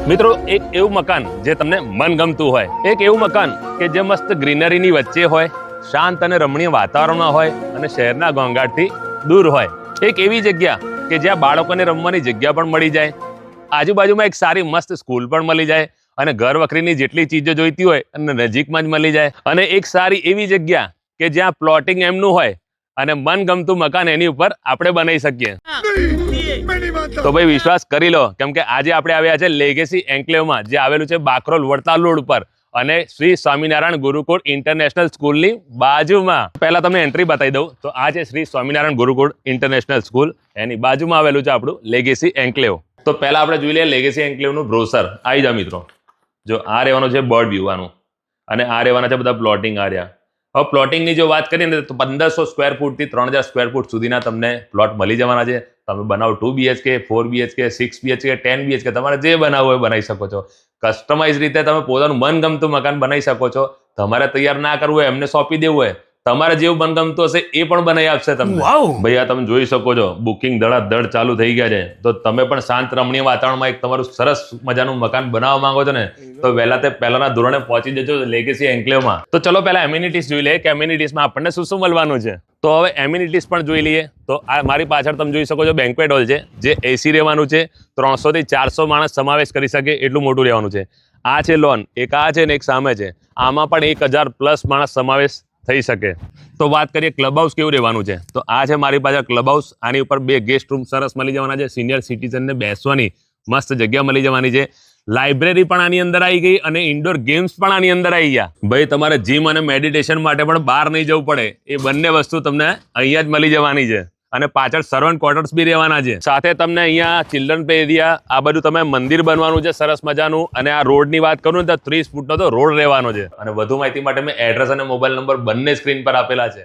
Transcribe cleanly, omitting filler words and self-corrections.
મિત્રો એક એવું મકાન જે તમને મનગમતું હોય, એક એવું મકાન કે જે મસ્ત ગ્રીનરીની વચ્ચે હોય, શાંત અને રમણીય વાતાવરણમાં હોય અને શહેરના ઘોંઘાટથી દૂર હોય, એક એવી જગ્યા કે જ્યાં બાળકોને રમવાની જગ્યા પણ મળી જાય, આજુબાજુમાં એક સારી મસ્ત સ્કૂલ પણ મળી જાય અને ઘર વખરીની જેટલી ચીજો જોઈતી હોય અને નજીકમાં જ મળી જાય, અને એક સારી એવી જગ્યા કે જ્યાં પ્લોટિંગ એમનું હોય અને મનગમતું મકાન એની ઉપર આપણે બનાવી શકીએ. તો ભાઈ વિશ્વાસ કરી લો, કેમ કે આજે આપણે આવ્યા છે લેગેસી એન્ક્લેવમાં, જે આવેલું છે બાકરોલ વડતાલ રોડ પર અને શ્રી સ્વામિનારાયણ ગુરુકુળ ઇન્ટરનેશનલ સ્કૂલની બાજુમાં. પહેલા તમને એન્ટ્રી બતાવી દઉં તો આ છે શ્રી સ્વામિનારાયણ ગુરુકુળ ઇન્ટરનેશનલ સ્કૂલ, એની બાજુમાં આવેલું છે આપણું લેગેસી એન્ક્લેવ. તો પહેલા આપણે જોઈ લઈએ લેગેસી એન્ક્લેવનું બ્રોશર. આવી જાઓ મિત્રો, જો આ રહેવાનું છે બર્ડ વ્યૂવાનું અને આ રહેવાના છે બધા પ્લોટિંગ આર્યા. હવે પ્લોટિંગની જો વાત કરીએ ને તો 1500 સ્ક્વેર ફૂટથી 3000 સ્ક્વેર ફૂટ સુધીના તમને પ્લોટ મળી જવાના છે. તમે બનાવો 2 BHK, 4 BHK, 6 BHK, 10 BHK, તમારે જે બનાવવું હોય બનાવી શકો છો. કસ્ટમાઇઝ રીતે તમે પોતાનું મનગમતું મકાન બનાવી શકો છો. તમારે તૈયાર ના કરવું હોય, એમને સોંપી દેવું હોય, તમારે જેવું મનગમતું હશે એ પણ બનાવી આપશે તમને. ભાઈ આ તમે જોઈ શકો છો, બુકિંગ ધડાધડ ચાલુ થઈ ગયા છે. તો તમે પણ શાંત રમણીય વાતાવરણમાં એક તમારું સરસ મજાનું મકાન બનાવવા માંગો છો ને, તો પહેલાના ધોરણે પહોંચી જજો લેગેસી એન્ક્લેવમાં. તો ચલો પહેલા એમ્યુનિટીઝ જોઈ લઈએ કે એમ્યુનિટીઝમાં આપણને શું શું મળવાનું છે. તો હવે એમ્યુનિટીઝ પણ જોઈ લઈએ. તો આ મારી પાછળ તમે જોઈ શકો છો બેન્ક્વેટ હોલ છે, જે AC રહેવાનું છે. 300 થી 400 માણસ સમાવેશ કરી શકે એટલું મોટું રહેવાનું છે. આ છે લોન, એક આ છે ને એક સામે છે. આમાં પણ 1000+ માણસ સમાવેશ થઈ શકે. તો વાત કરીએ ક્લબ હાઉસ કેવું રહેવાનું છે. તો આ છે મારી પાસે ક્લબ હાઉસ. આની ઉપર 2 ગેસ્ટ રૂમ સરસ મળી જવાના છે. સિનિયર સિટીઝનને બેસવાની મસ્ત જગ્યા મળી જવાની છે. લાઇબ્રેરી પણ આની અંદર આવી ગઈ અને ઇન્ડોર ગેમ્સ પણ આની અંદર આવી ગયા. ભાઈ તમારે જીમ અને મેડિટેશન માટે પણ બહાર નહીં જવું પડે, એ બંને વસ્તુ તમને અહીંયા જ મળી જવાની છે. અને પાછળ સર્વન્ટ ક્વાર્ટર્સ બી રહેવાના છે. સાથે તમને અહીંયા ચિલ્ડ્રન પ્લે એરિયા, આ બધું તમે મંદિર બનવાનું છે સરસ મજાનું. અને આ રોડની વાત કરું ને તો 30 ફૂટનો તો રોડ રહેવાનો છે. અને વધુ માહિતી માટે મેં એડ્રેસ અને મોબાઈલ નંબર બંને સ્ક્રીન પર આપેલા છે.